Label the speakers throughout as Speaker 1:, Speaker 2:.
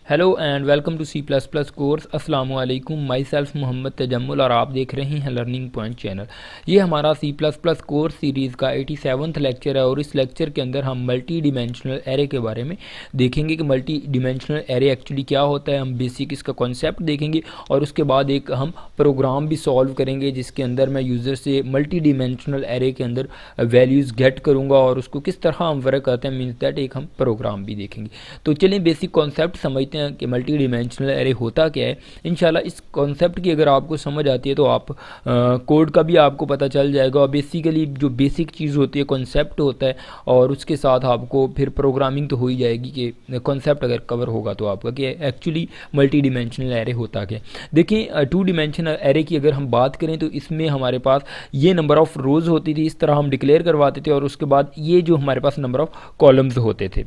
Speaker 1: Hello and welcome to C plus plus course. अस्सलाम वालेकुम, my self Mohammad Tajammul और आप देख रहे हैं लर्निंग पॉइंट चैनल। ये हमारा C plus plus course series का 87वां लेक्चर है और इस लेक्चर के अंदर हम मल्टी डिमेंशनल एरे के बारे में देखेंगे कि मल्टी डिमेंशनल एरे एक्चुअली क्या होता है। हम बेसिक इसका कॉन्सेप्ट देखेंगे और उसके बाद एक हम प्रोग्राम भी सॉल्व करेंगे जिसके अंदर मैं यूज़र से मल्टी डिमेंशनल एरे के अंदर वैल्यूज़ गेट करूँगा और उसको किस तरह हम वर्क करते हैं, मीन्स दैट एक हम प्रोग्राम भी देखेंगे। तो चलिए बेसिक कॉन्सेप्ट समझते हैं कि मल्टी डिमेंशनल एरे होता क्या है। इंशाल्लाह इस कॉन्सेप्ट की अगर आपको समझ आती है तो आप कोड का भी आपको पता चल जाएगा और बेसिकली जो बेसिक चीज़ होती है कॉन्सेप्ट होता है और उसके साथ आपको फिर प्रोग्रामिंग तो हो ही जाएगी कि कॉन्सेप्ट अगर कवर होगा तो आपका कि एक्चुअली मल्टी डिमेंशनल एरे होता क्या है। देखिए टू डिमेंशनल एरे की अगर हम बात करें तो इसमें हमारे पास ये नंबर ऑफ़ रोज़ होती थी, इस तरह हम डिक्लेयर करवाते थे और उसके बाद ये जो हमारे पास नंबर ऑफ़ कॉलम्स होते थे।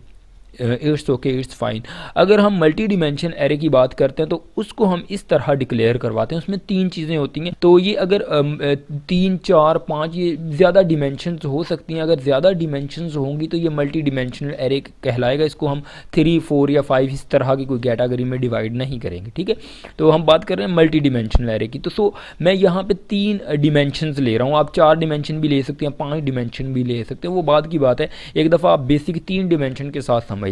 Speaker 1: It's okay, it's fine. अगर हम मल्टी डिमेंशन एरे की बात करते हैं तो उसको हम इस तरह डिक्लेयर करवाते हैं। उसमें तीन चीज़ें होती हैं, तो ये अगर 3, 4, 5 ये ज़्यादा डिमेंशंस हो सकती हैं। अगर ज़्यादा डिमेंशंस होंगी तो ये मल्टी डिमेंशनल एरे कहलाएगा। इसको हम 3, 4 या 5 इस तरह की कोई कैटेगरी में डिवाइड नहीं करेंगे, ठीक है। तो हम बात कर रहे हैं मल्टी डिमेंशनल एरे की। तो मैं यहाँ पे 3 डिमेंशंस ले रहा हूँ। आप 4 डिमेंशन भी ले सकते हैं, 5 डिमेंशन भी ले सकते हैं, वो बात की बात है। एक दफ़ा आप बेसिक 3 डिमेंशन के साथ समझ लें।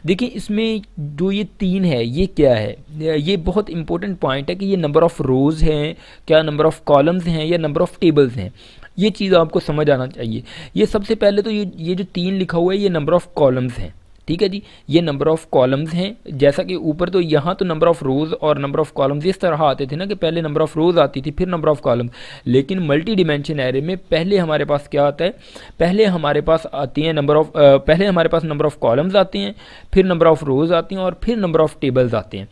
Speaker 1: देखिए इसमें जो ये 3 है ये क्या है, ये बहुत इंपॉर्टेंट पॉइंट है कि ये नंबर ऑफ़ रोज़ हैं, क्या नंबर ऑफ़ कॉलम्स हैं या नंबर ऑफ़ टेबल्स हैं। ये चीज़ आपको समझ आना चाहिए। ये सबसे पहले तो ये जो 3 लिखा हुआ है ये नंबर ऑफ़ कॉलम्स हैं, ठीक है जी। ये नंबर ऑफ़ कॉलम्स हैं, जैसा कि ऊपर तो यहाँ तो नंबर ऑफ़ रोज़ और नंबर ऑफ़ कॉलम्स इस तरह आते थे ना कि पहले नंबर ऑफ़ रोज़ आती थी फिर नंबर ऑफ़ कॉलम्स। लेकिन मल्टी डिमेंशन एरे में पहले हमारे पास क्या आता है, पहले हमारे पास आती हैं पहले हमारे पास नंबर ऑफ़ कॉलम्स आते हैं, फिर नंबर ऑफ़ रोज़ आती हैं और फिर नंबर ऑफ़ टेबल्स आते हैं।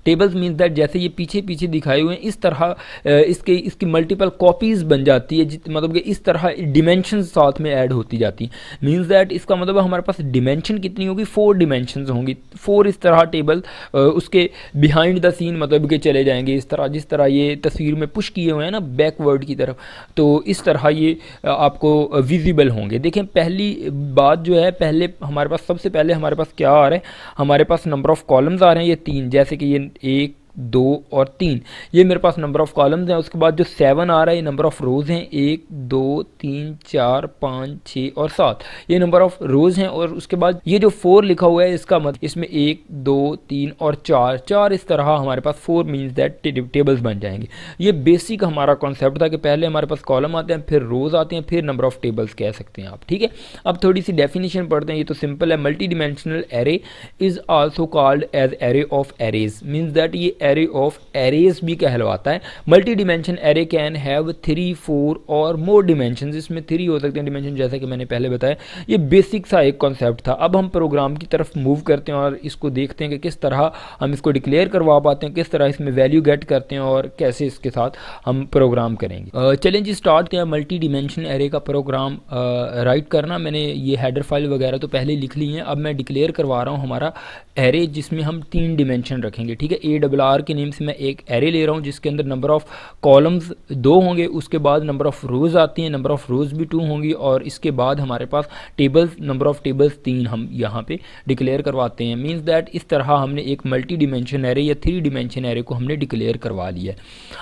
Speaker 1: टेबल्स मीन्स दैट जैसे ये पीछे पीछे दिखाए हुए हैं इस तरह इसकी मल्टीपल कॉपीज़ बन जाती है, मतलब कि इस तरह डिमेंशन साथ में ऐड होती जाती है। मीन्स दैट इसका मतलब हमारे पास डिमेंशन कितनी होगी, 4 डिमेंशंस होंगी। 4 इस तरह टेबल उसके बिहाइंड द सीन मतलब कि चले जाएंगे इस तरह, जिस तरह ये तस्वीर में पुश किए हुए हैं ना बैकवर्ड की तरफ, तो इस तरह ये आपको विजिबल होंगे। देखें पहली बात जो है, पहले हमारे पास सबसे पहले हमारे पास क्या आ रहा है, हमारे पास नंबर ऑफ़ कॉलम्स आ रहे हैं ये 3, जैसे कि ये 1, 2 और 3 ये मेरे पास नंबर ऑफ़ कॉलम्स हैं। उसके बाद जो 7 आ रहा है ये नंबर ऑफ़ रोज़ हैं, 1, 2, 3, 4, 5, 6 और 7 ये नंबर ऑफ़ रोज़ हैं। और उसके बाद ये जो 4 लिखा हुआ है इसका मतलब इसमें 1, 2, 3 और 4 इस तरह हमारे पास 4 मीन्स दैट टेबल्स बन जाएंगे। ये बेसिक हमारा कॉन्सेप्ट था कि पहले हमारे पास कॉलम आते हैं, फिर रोज़ आते हैं, फिर नंबर ऑफ़ टेबल्स कह सकते हैं आप, ठीक है। अब थोड़ी सी डेफिनेशन पढ़ते हैं, ये तो सिंपल है। Multi dimensional array is also called as array of arrays, means that ये एरे ऑफ एरेज भी कहलवाता है। Multi dimension array can have 3, 4 और मोर डिमेंशन। इसमें 3 हो सकते हैं डिमेंशन, जैसा कि मैंने पहले बताया। ये बेसिक सा एक कॉन्सेप्ट था। अब हम प्रोग्राम की तरफ मूव करते हैं और इसको देखते हैं कि किस तरह हम इसको डिक्लेयर करवा पाते हैं, किस तरह इसमें वैल्यू गेट करते हैं और कैसे इसके साथ हम प्रोग्राम करेंगे। चलें जी स्टार्ट किया मल्टी डिमेंशन एरे का प्रोग्राम राइट करना। मैंने ये हेडर फाइल वगैरह तो पहले लिख ली हैं। अब मैं डिक्लेयर करवा रहा हूँ हमारा एरे जिसमें हम 3 डिमेंशन रखेंगे, ठीक है। ARR के नेम से मैं एक एरे ले रहा हूँ जिसके अंदर नंबर ऑफ़ कॉलम्स 2 होंगे, उसके बाद नंबर ऑफ़ रोज़ आती हैं, नंबर ऑफ़ रोज़ भी 2 होंगी और इसके बाद हमारे पास टेबल्स नंबर ऑफ़ टेबल्स 3 हम यहाँ पे डिक्लेयर करवाते हैं। मीन्स दैट इस तरह हमने एक मल्टी डिमेंशन एरे या 3 डिमेंशन एरे को हमने डिक्लेयर करवा लिया है।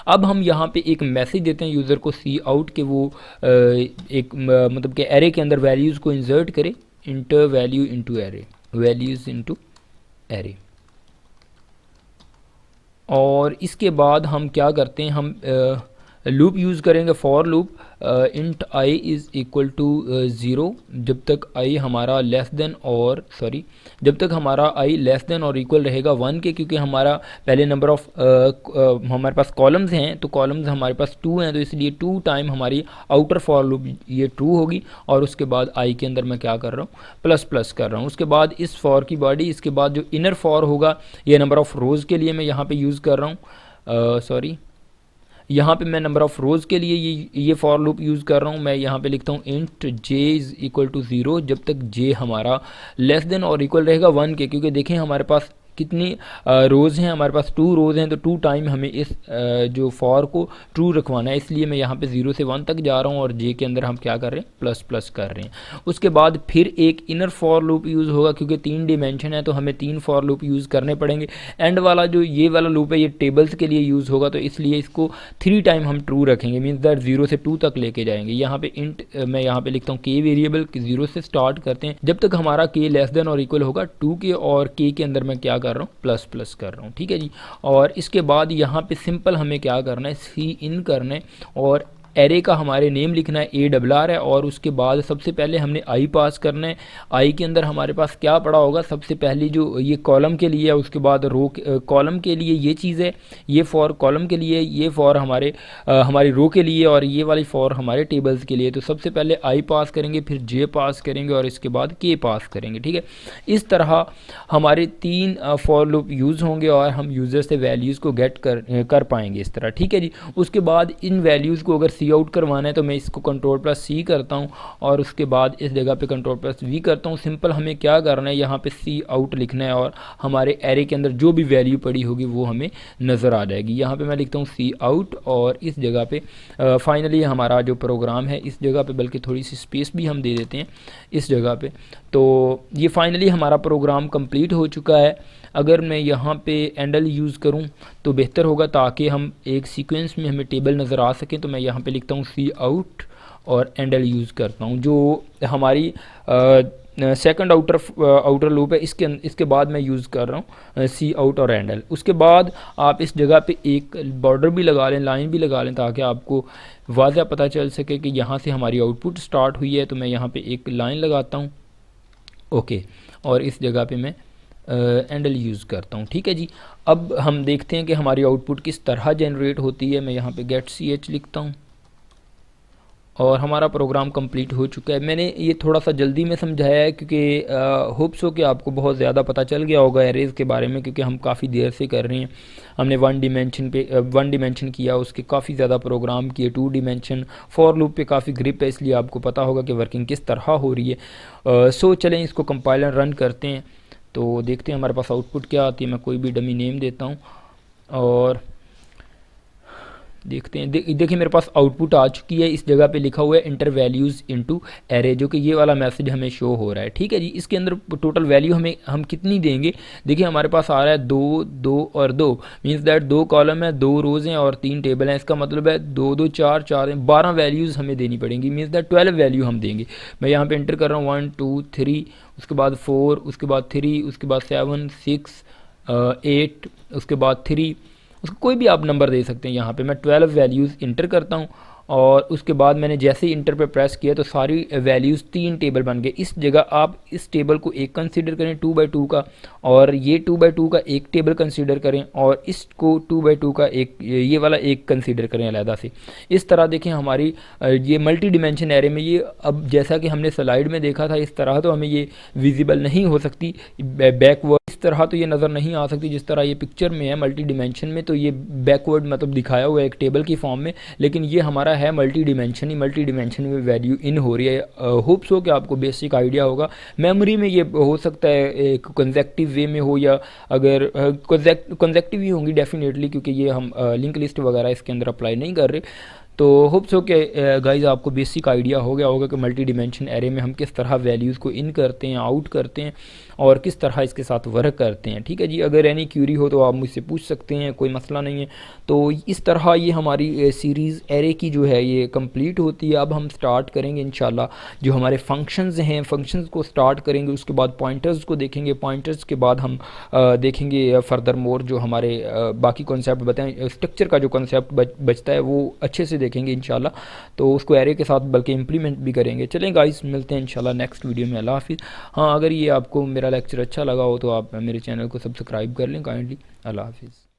Speaker 1: अब हम यहाँ पे एक मैसेज देते हैं यूज़र को सी आउट के वो मतलब कि एरे के अंदर वैल्यूज़ को इंसर्ट करे, enter value into array, values into array. और इसके बाद हम क्या करते हैं, हम लूप यूज़ करेंगे, for loop int i is equal to 0 जब तक आई हमारा लेस देन और जब तक हमारा आई लेस देन और इक्वल रहेगा 1 के, क्योंकि हमारा पहले नंबर ऑफ़ हमारे पास कॉलम्स हैं तो कॉलम्स हमारे पास 2 हैं, तो इसलिए 2 टाइम हमारी आउटर फॉर लूप ये ट्रू होगी। और उसके बाद आई के अंदर मैं क्या कर रहा हूँ, प्लस प्लस कर रहा हूँ। उसके बाद इस फॉर की बॉडी, इसके बाद जो इनर फॉर होगा ये नंबर ऑफ़ रोज़ के लिए मैं यहाँ पे यूज़ कर रहा हूँ। यहाँ पे मैं नंबर ऑफ़ रोज़ के लिए ये फॉर लूप यूज़ कर रहा हूँ। मैं यहाँ पे लिखता हूँ int j is equal to 0 जब तक j हमारा लेस देन और इक्वल रहेगा 1 के, क्योंकि देखें हमारे पास कितनी रोज़ हैं, हमारे पास 2 रोज़ हैं, तो 2 टाइम हमें इस जो फॉर को ट्रू रखवाना है, इसलिए मैं यहाँ पे 0 से 1 तक जा रहा हूँ और जे के अंदर हम क्या कर रहे हैं, प्लस प्लस कर रहे हैं। उसके बाद फिर एक इनर फॉर लूप यूज़ होगा, क्योंकि 3 डिमेंशन है तो हमें 3 फॉर लूप यूज़ करने पड़ेंगे। एंड वाला जो ये वाला लूप है ये टेबल्स के लिए यूज़ होगा, तो इसलिए इसको 3 टाइम हम ट्रू रखेंगे, मीन्स दैट 0 से 2 तक लेके जाएंगे। यहाँ पे इंट मैं यहाँ पे लिखता हूँ के वेरिएबल 0 से स्टार्ट करते हैं जब तक हमारा के लेस देन और इक्वल होगा 2 के, और के के अंदर मैं क्या कर रहा हूँ, प्लस प्लस कर रहा हूँ। ठीक है जी। और इसके बाद यहाँ पे सिंपल हमें क्या करना है, सी इन करना है और एरे का हमारे नेम लिखना है, ARR है, और उसके बाद सबसे पहले हमने आई पास करना है। आई के अंदर हमारे पास क्या पड़ा होगा, सबसे पहली जो ये कॉलम के लिए है, उसके बाद रो कॉलम के लिए ये चीज़ है, ये फॉर कॉलम के लिए, ये फॉर हमारी रो के लिए, और ये वाली फॉर हमारे टेबल्स के लिए। तो सबसे पहले आई पास करेंगे, फिर जे पास करेंगे और इसके बाद के पास करेंगे। ठीक है, इस तरह हमारे 3 फॉर लूप यूज़ होंगे और हम यूज़र से वैल्यूज़ को गेट कर पाएंगे इस तरह। ठीक है जी। उसके बाद इन वैल्यूज़ को अगर सी आउट करवाना है तो मैं इसको Ctrl+C करता हूँ और उसके बाद इस जगह पे Ctrl+V करता हूँ। सिंपल हमें क्या करना है, यहाँ पे सी आउट लिखना है और हमारे एरे के अंदर जो भी वैल्यू पड़ी होगी वो हमें नज़र आ जाएगी। यहाँ पे मैं लिखता हूँ सी आउट और इस जगह पे फाइनली हमारा जो प्रोग्राम है इस जगह पे, बल्कि थोड़ी सी स्पेस भी हम दे देते हैं इस जगह पे। तो ये फाइनली हमारा प्रोग्राम कंप्लीट हो चुका है। अगर मैं यहाँ पे एंडल यूज़ करूँ तो बेहतर होगा, ताकि हम एक सीक्वेंस में हमें टेबल नज़र आ सकें। तो मैं यहाँ पे लिखता हूँ सी आउट और एंडल यूज़ करता हूँ, जो हमारी सेकंड आउटर लूप है, इसके बाद मैं यूज़ कर रहा हूँ सी आउट और एंडल। उसके बाद आप इस जगह पे एक बॉर्डर भी लगा लें, लाइन भी लगा लें, ताकि आपको वाज़ह पता चल सके कि यहाँ से हमारी आउटपुट स्टार्ट हुई है। तो मैं यहाँ पे एक लाइन लगाता हूँ, ओके, और इस जगह पे मैं एंडल यूज़ करता हूँ। ठीक है जी। अब हम देखते हैं कि हमारी आउटपुट किस तरह जनरेट होती है। मैं यहाँ पे गेट ch लिखता हूँ और हमारा प्रोग्राम कंप्लीट हो चुका है। मैंने ये थोड़ा सा जल्दी में समझाया है क्योंकि होप्स हो कि आपको बहुत ज़्यादा पता चल गया होगा एरेज़ के बारे में, क्योंकि हम काफ़ी देर से कर रहे हैं। हमने 1 डिमेंशन किया, उसके काफ़ी ज़्यादा प्रोग्राम किए। 2 डिमेंशन फॉर लूप पे काफ़ी ग्रिप है, इसलिए आपको पता होगा कि वर्किंग किस तरह हो रही है। सो चलें इसको कंपाइलर रन करते हैं तो देखते हैं हमारे पास आउटपुट क्या आती है। मैं कोई भी डमी नेम देता हूँ और देखते हैं। देखिए मेरे पास आउटपुट आ चुकी है। इस जगह पे लिखा हुआ है इंटर वैल्यूज़ इनटू एरे, जो कि ये वाला मैसेज हमें शो हो रहा है। ठीक है जी। इसके अंदर टोटल वैल्यू हम कितनी देंगे, देखिए हमारे पास आ रहा है 2 2 और 2, मीन्स दैट 2 कॉलम है, 2 रोज़ हैं और 3 टेबल हैं। इसका मतलब है 2 2 4 4 हैं, 12 वैल्यूज़ हमें देनी पड़ेंगी, मीन्स दैट 12 वैल्यू हम देंगे। मैं यहाँ पर इंटर कर रहा हूँ 1 2 3, उसके बाद 4, उसके बाद 3, उसके बाद 7 6 8, उसके बाद 3, उसको कोई भी आप नंबर दे सकते हैं। यहाँ पे मैं 12 वैल्यूज़ इंटर करता हूँ और उसके बाद मैंने जैसे ही इंटर पे प्रेस किया तो सारी वैल्यूज़ 3 टेबल बन गए। इस जगह आप इस टेबल को एक कंसीडर करें 2x2 का, और ये 2x2 का एक टेबल कंसीडर करें, और इसको 2x2 का एक ये वाला एक कंसीडर करें अलहदा से। इस तरह देखें हमारी ये मल्टी डिमेंशन एरे में ये, अब जैसा कि हमने स्लाइड में देखा था इस तरह तो हमें ये विजिबल नहीं हो सकती बैकवर्ड, इस तरह तो ये नज़र नहीं आ सकती जिस तरह ये पिक्चर में है। मल्टी डिमेंशन में तो ये बैकवर्ड मतलब दिखाया हुआ है एक टेबल की फॉर्म में, लेकिन ये हमारा है मल्टी डिमेंशन ही। मल्टी डिमेंशन में वैल्यू इन हो रही है। होप्स हो कि आपको बेसिक आइडिया होगा। मेमोरी में ये हो सकता है एक कंसेक्टिव वे में हो, या अगर कंसेक्टिव ही होंगी डेफिनेटली, क्योंकि ये हम लिंक लिस्ट वगैरह इसके अंदर अप्लाई नहीं कर रहे। तो होप्स हो कि गाइज़ आपको बेसिक आइडिया हो गया होगा कि मल्टी डिमेंशन एरे में हम किस तरह वैल्यूज़ को इन करते हैं, आउट करते हैं और किस तरह इसके साथ वर्क करते हैं। ठीक है जी। अगर एनी क्यूरी हो तो आप मुझसे पूछ सकते हैं, कोई मसला नहीं है। तो इस तरह ये हमारी सीरीज़ एरे की जो है ये कंप्लीट होती है। अब हम स्टार्ट करेंगे इंशाल्लाह जो हमारे फंक्शंस हैं, फंक्शंस को स्टार्ट करेंगे। उसके बाद पॉइंटर्स को देखेंगे, पॉइंटर्स के बाद हम देखेंगे फर्दर मोर जो हमारे बाकी कॉन्सेप्ट बताएं। स्ट्रक्चर का जो कॉन्सेप्ट बचता है वो अच्छे से देखेंगे इंशाल्लाह, तो उसको एरे के साथ बल्कि इम्प्लीमेंट भी करेंगे। चलें गाइस, मिलते हैं इंशाल्लाह नेक्स्ट वीडियो में। अल्लाह हाफिज़। हाँ, अगर ये आपको मेरा लेक्चर अच्छा लगा हो तो आप मेरे चैनल को सब्सक्राइब कर लें काइंडली। अल्लाह हाफिज़।